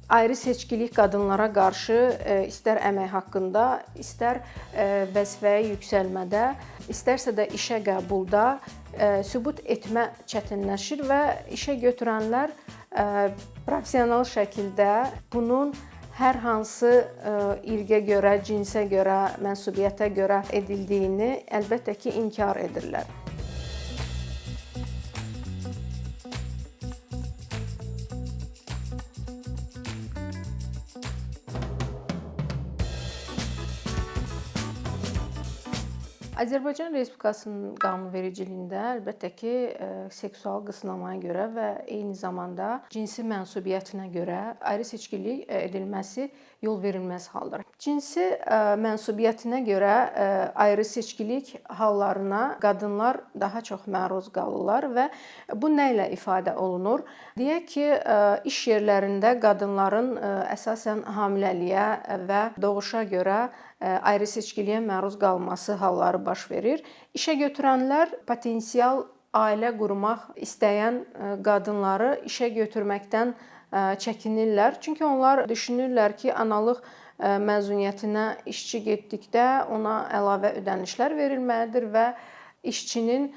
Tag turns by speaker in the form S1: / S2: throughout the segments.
S1: Ayrı seçkilik qadınlara qarşı istər əmək haqqında, istər vəzifəyə yüksəlmədə, istərsə də işə qəbulda sübut etmə çətinləşir və işə götürənlər professional şəkildə bunun hər hansı irqə görə, cinsə görə, mənsubiyyətə görə edildiyini əlbəttə ki, inkar edirlər. Azərbaycan Respublikasının qanunvericiliyində əlbəttə ki, seksual qısnamaya görə və eyni zamanda cinsi mənsubiyyətinə görə ayrı seçkilik edilməsi yol verilməz haldır. Cinsi mənsubiyyətinə görə ayrı seçkilik hallarına qadınlar daha çox məruz qalırlar və bu nə ilə ifadə olunur? Deyək ki, iş yerlərində qadınların əsasən hamiləliyə və doğuşa görə ayrı seçkiliyə məruz qalması halları baş verir. İşə götürənlər potensial ailə qurmaq istəyən qadınları işə götürməkdən çəkinirlər. Çünki onlar düşünürlər ki, analıq məzuniyyətinə işçi getdikdə ona əlavə ödənişlər verilməlidir və işçinin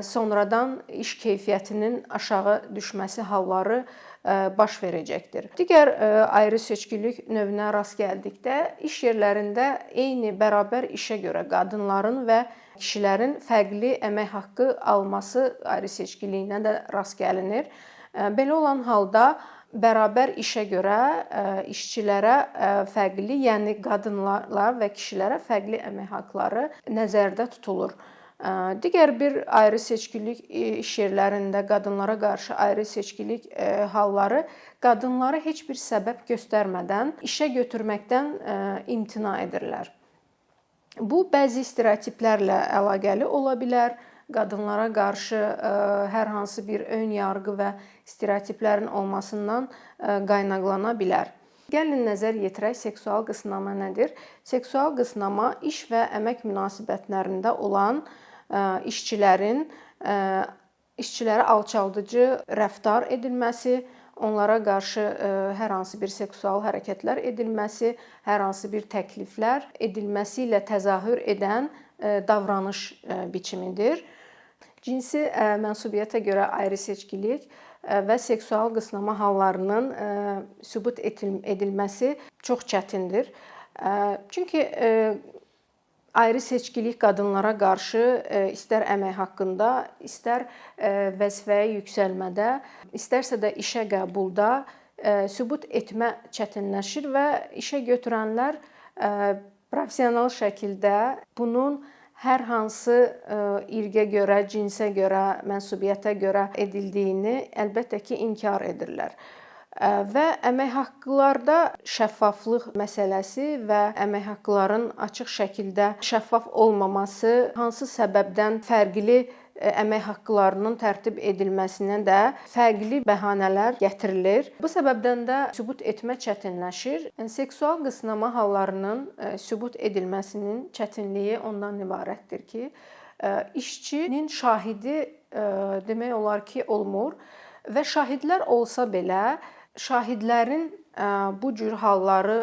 S1: sonradan iş keyfiyyətinin aşağı düşməsi halları baş verəcəkdir. Digər ayrı seçkilik növünə rast gəldikdə iş yerlərində eyni bərabər işə görə qadınların və kişilərin fərqli əmək haqqı alması ayrı seçkiliyinə də rast gəlinir. Belə olan halda bərabər işə görə işçilərə fərqli, yəni qadınlara və kişilərə fərqli əmək haqqları nəzərdə tutulur. Digər bir ayrı seçkilik iş yerlərində qadınlara qarşı ayrı seçkilik halları qadınları heç bir səbəb göstərmədən işə götürməkdən imtina edirlər. Bu bəzi stereotiplərlə əlaqəli ola bilər. Qadınlara qarşı hər hansı bir ön yarğı və stereotiplərin olmasından qaynaqlana bilər. Gəlin nəzər yetirək, seksual qısnama nədir? Seksual qısnama iş və əmək münasibətlərində olan işçilərə alçaldıcı rəftar edilməsi, onlara qarşı hər hansı bir seksual hərəkətlər edilməsi, hər hansı bir təkliflər edilməsi ilə təzahür edən davranış biçimidir. Cinsi mənsubiyyətə görə ayrı seçkilik və seksual qısnama hallarının sübut edilməsi çox çətindir. Çünki ayrı seçkilik qadınlara qarşı istər əmək haqqında, istər vəzifəyə yüksəlmədə, istərsə də işə qəbulda sübut etmə çətinləşir və işə götürənlər professional şəkildə bunun hər hansı irqə görə, cinsə görə, mənsubiyyətə görə edildiyini əlbəttə ki, inkar edirlər. Və əmək haqqlarda şəffaflıq məsələsi və əmək haqqların açıq şəkildə şəffaf olmaması hansı səbəbdən fərqli əmək haqqlarının tərtib edilməsinə də fərqli bəhanələr gətirilir. Bu səbəbdən də sübut etmə çətinləşir. Seksual qısnama hallarının sübut edilməsinin çətinliyi ondan ibarətdir ki, işçinin şahidi demək olar ki, olmur və şahidlər olsa belə şahidlərin bu cür halları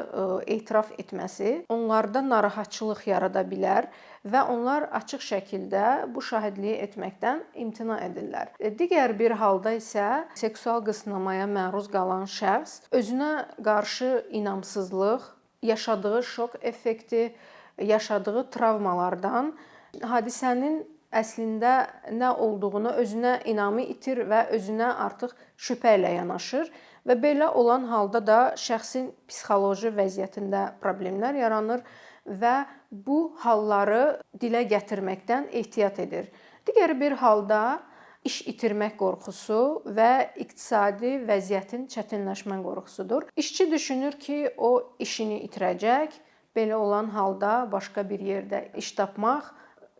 S1: etiraf etməsi onlarda narahatçılıq yarada bilər və onlar açıq şəkildə bu şahidliyi etməkdən imtina edirlər. Digər bir halda isə seksual qısnamaya məruz qalan şəxs özünə qarşı inamsızlıq, yaşadığı şok effekti, yaşadığı travmalardan hadisənin əslində nə olduğunu özünə inamı itir və özünə artıq şübhə ilə yanaşır. Və belə olan halda da şəxsin psixoloji vəziyyətində problemlər yaranır və bu halları dilə gətirməkdən ehtiyat edir. Digər bir halda iş itirmək qorxusu və iqtisadi vəziyyətin çətinləşmə qorxusudur. İşçi düşünür ki, o işini itirəcək, belə olan halda başqa bir yerdə iş tapmaq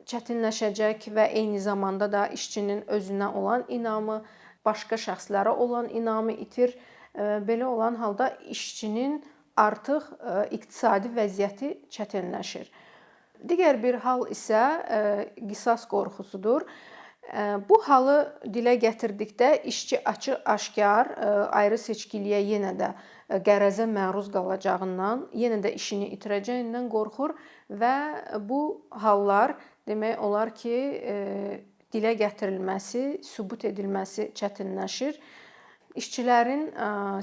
S1: çətinləşəcək və eyni zamanda da işçinin özünə olan inamı, başqa şəxslərə olan inamı itir. Belə olan halda işçinin artıq iqtisadi vəziyyəti çətinləşir. Digər bir hal isə qisas qorxusudur. Bu halı dilə gətirdikdə işçi açıq-aşkar ayrı seçkiliyə yenə də qərəzə məruz qalacağından, yenə də işini itirəcəyindən qorxur və bu hallar demək olar ki, dilə gətirilməsi, sübut edilməsi çətinləşir. İşçilərin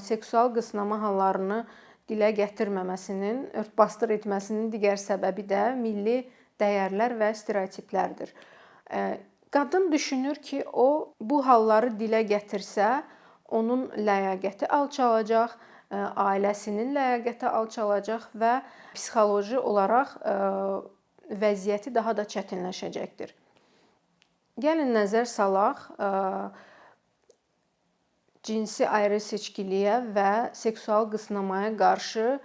S1: seksual qısnama hallarını dilə gətirməməsinin, örtbasdır etməsinin digər səbəbi də milli dəyərlər və stereotiplərdir. Qadın düşünür ki, o bu halları dilə gətirsə, onun ləyaqəti alçalacaq, ailəsinin ləyaqəti alçalacaq və psixoloji olaraq vəziyyəti daha da çətinləşəcəkdir. Gəlin nəzər salaq cinsi ayrı seçkiliyə və seksual qısnamaya qarşı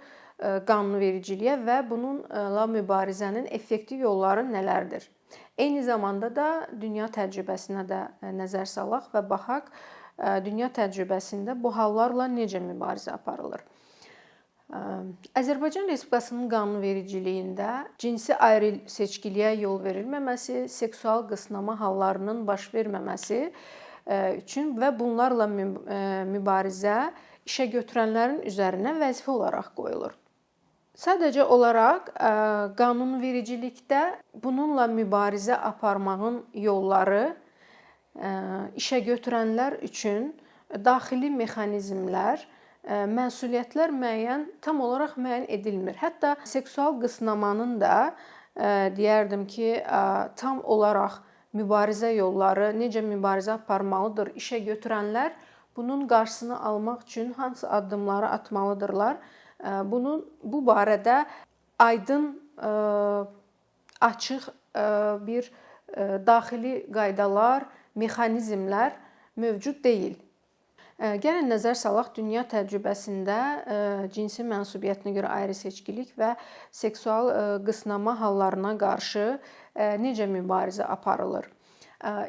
S1: qanunvericiliyə və bununla mübarizənin effektiv yolları nələrdir? Eyni zamanda da dünya təcrübəsinə də nəzər salaq və baxaq dünya təcrübəsində bu hallarla necə mübarizə aparılır. Azərbaycan Respublikasının qanunvericiliyində cinsi ayrı seçkiliyə yol verilməməsi, seksual qısnama hallarının baş verməməsi üçün və bunlarla mübarizə işə götürənlərin üzərinə vəzifə olaraq qoyulur. Sadəcə olaraq qanunvericilikdə bununla mübarizə aparmağın yolları işə götürənlər üçün daxili mexanizmlər, məsuliyyətlər tam olaraq müəyyən edilmir. Hətta seksual qısnamanın da deyərdim ki, tam olaraq mübarizə yolları, necə mübarizə aparmalıdır işə götürənlər bunun qarşısını almaq üçün hansı addımları atmalıdırlar? Bu barədə aydın, açıq bir daxili qaydalar, mexanizmlər mövcud deyil. Gəlin nəzər salaq dünya təcrübəsində cinsi mənsubiyyətinə görə ayrı seçkilik və seksual qısnama hallarına qarşı necə mübarizə aparılır?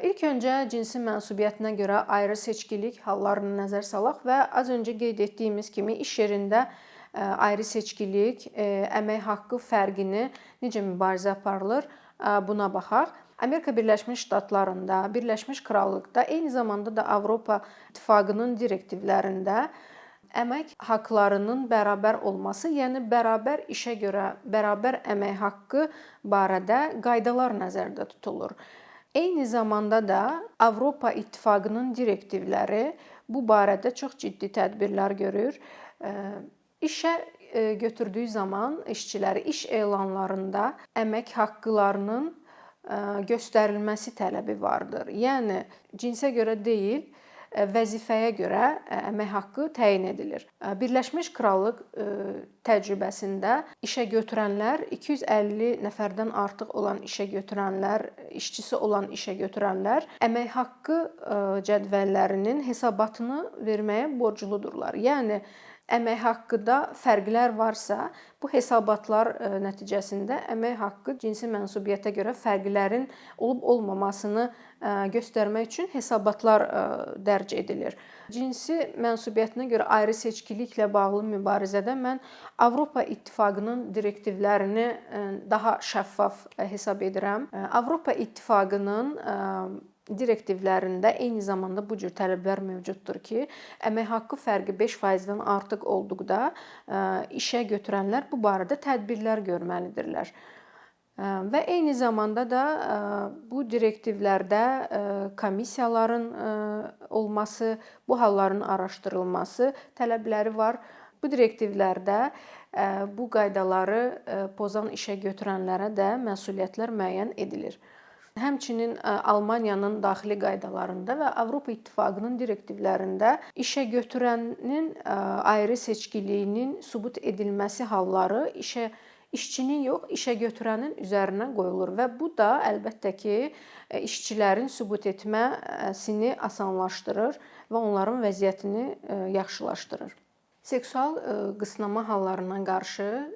S1: İlk öncə cinsi mənsubiyyətinə görə ayrı seçkilik hallarını nəzər salaq və az öncə qeyd etdiyimiz kimi iş yerində ayrı seçkilik, əmək haqqı fərqini necə mübarizə aparılır buna baxaq. Amerika Birləşmiş Ştatlarında, Birləşmiş Krallıqda, eyni zamanda da Avropa İttifaqının direktivlərində əmək haqqlarının bərabər olması, yəni bərabər işə görə bərabər əmək haqqı barədə qaydalar nəzərdə tutulur. Eyni zamanda da Avropa İttifaqının direktivləri bu barədə çox ciddi tədbirlər görür. İşə götürdüyü zaman işçiləri iş elanlarında əmək haqqlarının göstərilməsi tələbi vardır. Yəni cinsə görə deyil, vəzifəyə görə əmək haqqı təyin edilir. Birləşmiş Krallıq təcrübəsində işə götürənlər 250 nəfərdən artıq olan işə götürənlər, işçisi olan işə götürənlər əmək haqqı cədvəllərinin hesabatını verməyə borcludurlar. Yəni əmək haqqıda fərqlər varsa, bu hesabatlar nəticəsində əmək haqqı cinsi mənsubiyyətə görə fərqlərin olub-olmamasını göstərmək üçün hesabatlar dərc edilir. Cinsi mənsubiyyətinə görə ayrı seçkiliklə bağlı mübarizədə mən Avropa İttifaqının direktivlərini daha şəffaf hesab edirəm. Avropa İttifaqının direktivlərində eyni zamanda bu cür tələblər mövcuddur ki, əmək haqqı fərqi 5%-dən artıq olduqda işə götürənlər bu barədə tədbirlər görməlidirlər. Və eyni zamanda da bu direktivlərdə komissiyaların olması, bu halların araşdırılması tələbləri var. Bu direktivlərdə bu qaydaları pozan işə götürənlərə də məsuliyyətlər müəyyən edilir. Həmçinin Almaniyanın daxili qaydalarında və Avropa İttifaqının direktivlərində işə götürənin ayrı seçkiliyinin sübut edilməsi halları işçinin yox, işə götürənin üzərinə qoyulur və bu da əlbəttə ki, işçilərin sübut etməsini asanlaşdırır və onların vəziyyətini yaxşılaşdırır. Seksual qısnama hallarına qarşı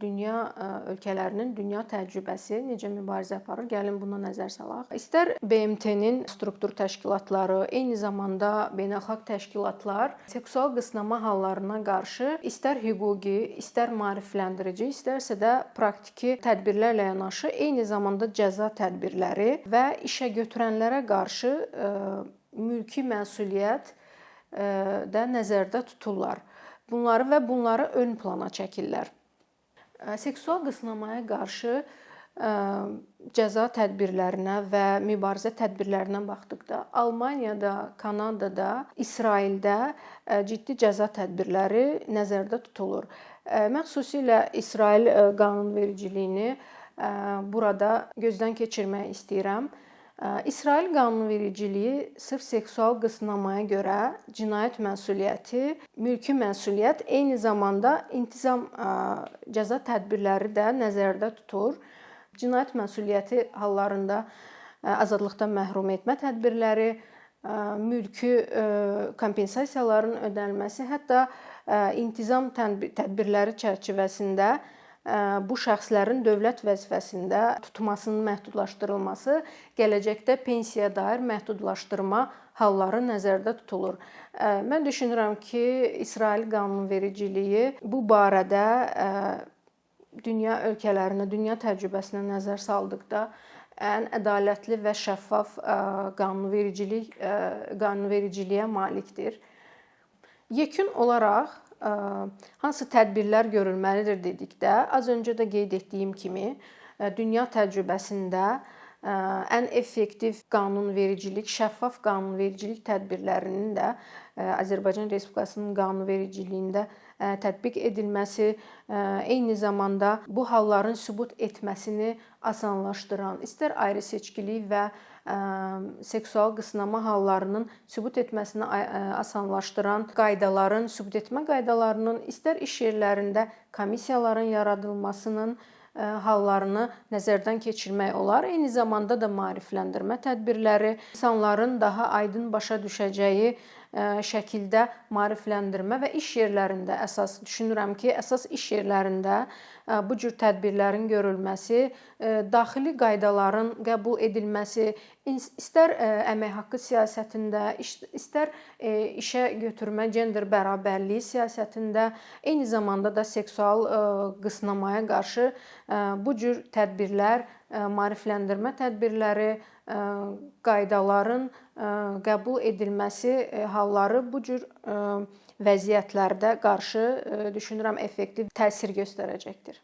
S1: dünya ölkələrinin dünya təcrübəsi necə mübarizə aparır? Gəlin buna nəzər salaq. İstər BMT-nin struktur təşkilatları, eyni zamanda beynəlxalq təşkilatlar seksual qısnama hallarına qarşı istər hüquqi, istər maarifləndirici, istərsə də praktiki tədbirlərlə yanaşı eyni zamanda cəza tədbirləri və işə götürənlərə qarşı mülki məsuliyyət də nəzərdə tuturlar. Bunları ön plana çəkirlər. Seksual qısnamaya qarşı cəza tədbirlərinə və mübarizə tədbirlərinə baxdıqda Almaniyada, Kanadada, İsraildə ciddi cəza tədbirləri nəzərdə tutulur. Mən xüsusilə İsrail qanunvericiliyini burada gözdən keçirmək istəyirəm. İsrail qanunvericiliyi sırf seksual qısnamaya görə cinayət məsuliyyəti, mülki məsuliyyət, eyni zamanda intizam cəza tədbirləri də nəzərdə tutur. Cinayət məsuliyyəti hallarında azadlıqdan məhrum etmə tədbirləri, mülki kompensasiyaların ödənilməsi, hətta intizam tədbirləri çərçivəsində bu şəxslərin dövlət vəzifəsində tutmasının məhdudlaşdırılması, gələcəkdə pensiyaya dair məhdudlaşdırma halları nəzərdə tutulur. Mən düşünürəm ki, İsrail qanunvericiliyi bu barədə dünya ölkələrinə, dünya təcrübəsinə nəzər saldıqda ən ədalətli və şəffaf qanunvericiliyə malikdir. Yekun olaraq hansı tədbirlər görülməlidir dedikdə, az öncə də qeyd etdiyim kimi, dünya təcrübəsində ən effektiv qanunvericilik, şəffaf qanunvericilik tədbirlərinin də Azərbaycan Respublikasının qanunvericiliyində tətbiq edilməsi, eyni zamanda bu halların sübut etməsini asanlaşdıran, istər ayrı-seçkilik və seksual qısnama hallarının sübut etməsini asanlaşdıran qaydaların, sübut etmə qaydalarının, istər iş yerlərində komissiyaların yaradılmasının hallarını nəzərdən keçirmək olar. Eyni zamanda da maarifləndirmə tədbirləri, insanların daha aydın başa düşəcəyi şəkildə maarifləndirmə və iş yerlərində düşünürəm ki, əsas iş yerlərində bu cür tədbirlərin görülməsi, daxili qaydaların qəbul edilməsi, istər əmək haqqı siyasətində, istər işə götürmə, gender bərabərliyi siyasətində, eyni zamanda da seksual qısnamaya qarşı bu cür tədbirlər, maarifləndirmə tədbirləri, qaydaların qəbul edilməsi halları bu cür vəziyyətlərdə qarşı düşünürəm effektiv təsir göstərəcəkdir.